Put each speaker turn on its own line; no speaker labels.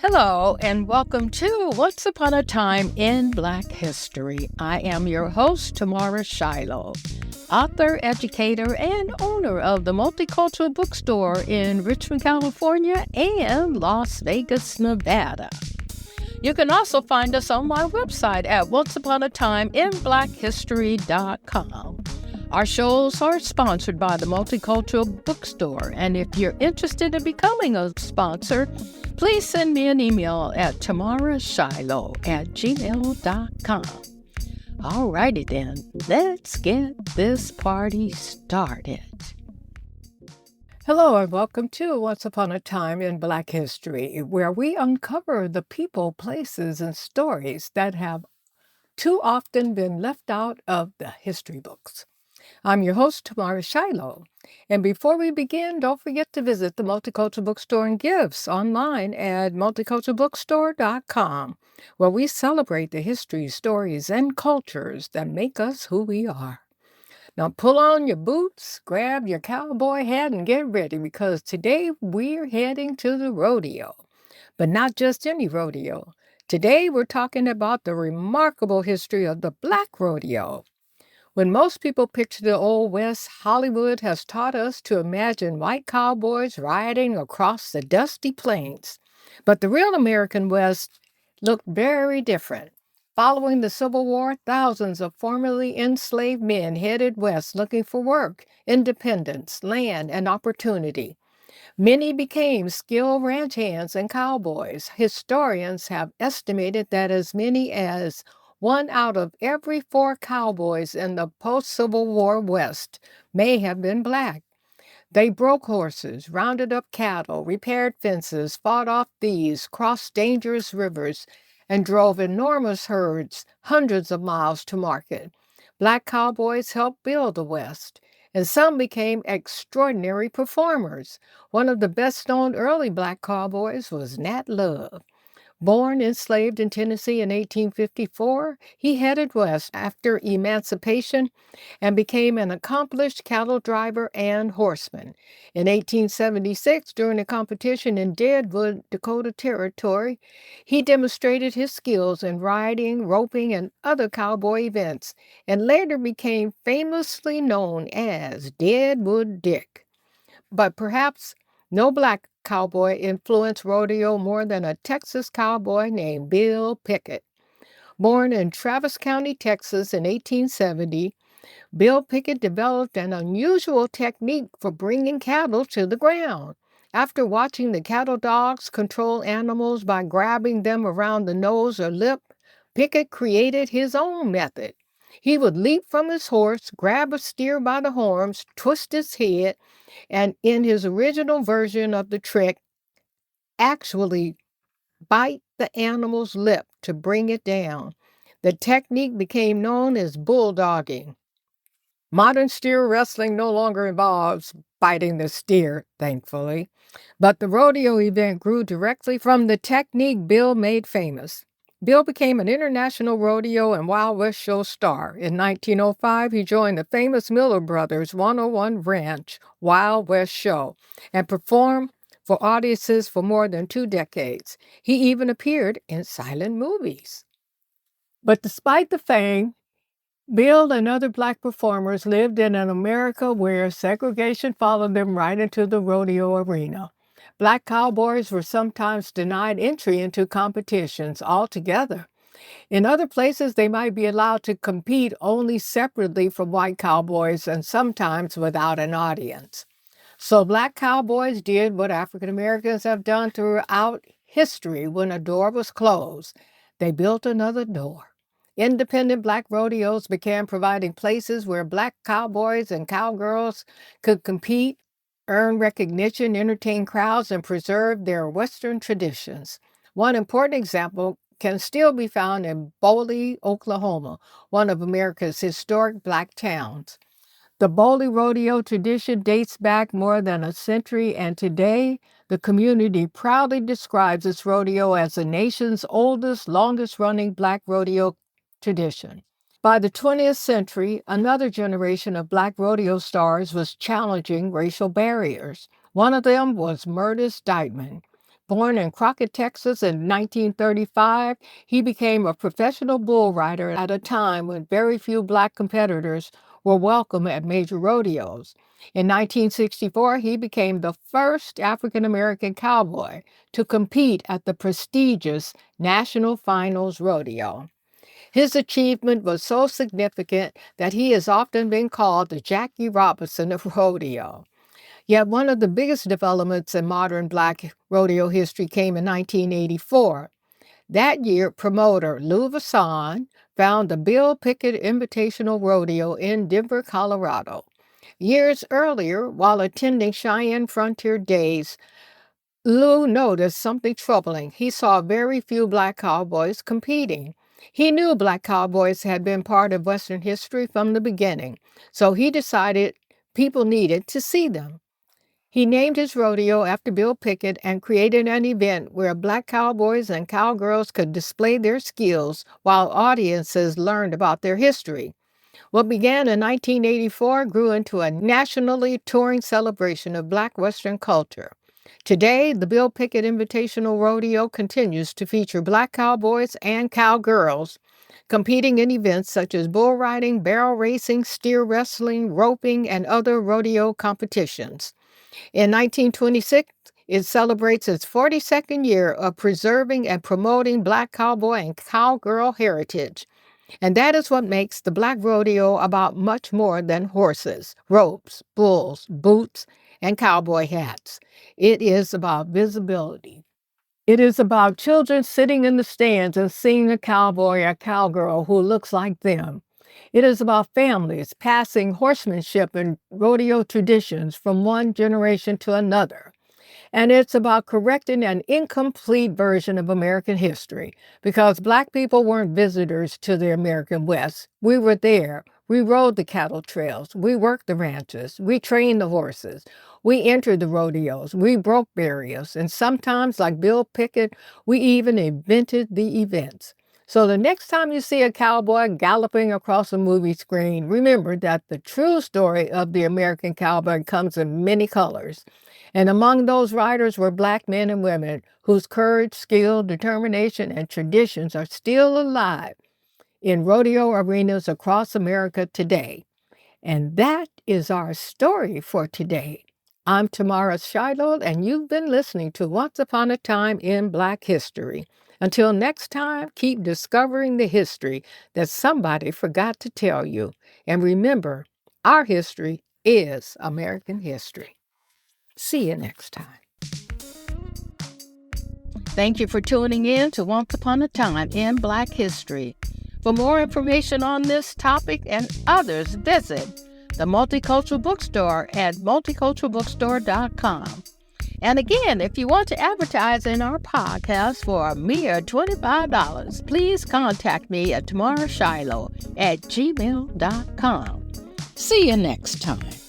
Hello, and welcome to Once Upon a Time in Black History. I am your host, Tamara Shiloh, author, educator, and owner of the Multicultural Bookstore in Richmond, California, and Las Vegas, Nevada. You can also find us on my website at onceuponatimeinblackhistory.com. Our shows are sponsored by the Multicultural Bookstore, and if you're interested in becoming a sponsor, please send me an email at tamarashiloh@gmail.com. Alrighty then, let's get this party started. Hello and welcome to Once Upon a Time in Black History, where we uncover the people, places, and stories that have too often been left out of the history books. I'm your host, Tamara Shiloh. And before we begin, don't forget to visit the Multicultural Bookstore and Gifts online at multiculturalbookstore.com, where we celebrate the history, stories, and cultures that make us who we are. Now pull on your boots, grab your cowboy hat, and get ready, because today we're heading to the rodeo. But not just any rodeo. Today we're talking about the remarkable history of the Black Rodeo. When most people picture the Old West, Hollywood has taught us to imagine white cowboys riding across the dusty plains. But the real American West looked very different. Following the Civil War, thousands of formerly enslaved men headed west looking for work, independence, land, and opportunity. Many became skilled ranch hands and cowboys. Historians have estimated that as many as 1 out of every 4 cowboys in the post-Civil War West may have been Black. They broke horses, rounded up cattle, repaired fences, fought off thieves, crossed dangerous rivers, and drove enormous herds hundreds of miles to market. Black cowboys helped build the West, and some became extraordinary performers. One of the best-known early Black cowboys was Nat Love. Born enslaved in Tennessee in 1854, he headed west after emancipation and became an accomplished cattle driver and horseman. In 1876, during a competition in Deadwood, Dakota Territory, he demonstrated his skills in riding, roping, and other cowboy events, and later became famously known as Deadwood Dick. But perhaps no Black cowboy influenced rodeo more than a Texas cowboy named Bill Pickett. Born in Travis County, Texas in 1870, Bill Pickett developed an unusual technique for bringing cattle to the ground. After watching the cattle dogs control animals by grabbing them around the nose or lip, Pickett created his own method. He would leap from his horse, grab a steer by the horns, twist its head, and in his original version of the trick, actually bite the animal's lip to bring it down. The technique became known as bulldogging. Modern steer wrestling no longer involves biting the steer, thankfully, but the rodeo event grew directly from the technique Bill made famous. Bill became an international rodeo and Wild West show star. In 1905, he joined the famous Miller Brothers 101 Ranch Wild West show and performed for audiences for more than 2 decades. He even appeared in silent movies. But despite the fame, Bill and other Black performers lived in an America where segregation followed them right into the rodeo arena. Black cowboys were sometimes denied entry into competitions altogether. In other places, they might be allowed to compete only separately from white cowboys and sometimes without an audience. So Black cowboys did what African Americans have done throughout history when a door was closed. They built another door. Independent Black rodeos began providing places where Black cowboys and cowgirls could compete, earn recognition, entertain crowds, and preserve their Western traditions. One important example can still be found in Boley, Oklahoma, one of America's historic Black towns. The Boley rodeo tradition dates back more than a century, and today the community proudly describes its rodeo as the nation's oldest, longest-running Black rodeo tradition. By the 20th century, another generation of Black rodeo stars was challenging racial barriers. One of them was Myrtis Dightman. Born in Crockett, Texas in 1935, he became a professional bull rider at a time when very few Black competitors were welcome at major rodeos. In 1964, he became the first African-American cowboy to compete at the prestigious National Finals Rodeo. His achievement was so significant that he has often been called the Jackie Robinson of rodeo. Yet one of the biggest developments in modern Black rodeo history came in 1984. That year, promoter Lou Vasson found the Bill Pickett Invitational Rodeo in Denver, Colorado. Years earlier, while attending Cheyenne Frontier Days, Lou noticed something troubling. He saw very few Black cowboys competing. He knew Black cowboys had been part of Western history from the beginning, so he decided people needed to see them. He named his rodeo after Bill Pickett and created an event where Black cowboys and cowgirls could display their skills while audiences learned about their history. What began in 1984 grew into a nationally touring celebration of Black Western culture. Today, the Bill Pickett Invitational Rodeo continues to feature Black cowboys and cowgirls competing in events such as bull riding, barrel racing, steer wrestling, roping, and other rodeo competitions. In 1926, it celebrates its 42nd year of preserving and promoting Black cowboy and cowgirl heritage. And that is what makes the Black rodeo about much more than horses, ropes, bulls, boots, and cowboy hats. It is about visibility. It is about children sitting in the stands and seeing a cowboy or cowgirl who looks like them. It is about families passing horsemanship and rodeo traditions from one generation to another. And it's about correcting an incomplete version of American history, because Black people weren't visitors to the American West. We were there. We rode the cattle trails. We worked the ranches. We trained the horses. We entered the rodeos. We broke barriers. And sometimes, like Bill Pickett, we even invented the events. So the next time you see a cowboy galloping across a movie screen, remember that the true story of the American cowboy comes in many colors. And among those riders were Black men and women whose courage, skill, determination, and traditions are still alive in rodeo arenas across America today. And that is our story for today. I'm Tamara Shiloh, and you've been listening to Once Upon a Time in Black History. Until next time, keep discovering the history that somebody forgot to tell you. And remember, our history is American history. See you next time. Thank you for tuning in to Once Upon a Time in Black History. For more information on this topic and others, visit the Multicultural Bookstore at multiculturalbookstore.com. And again, if you want to advertise in our podcast for a mere $25, please contact me at tamarashiloh@gmail.com. See you next time.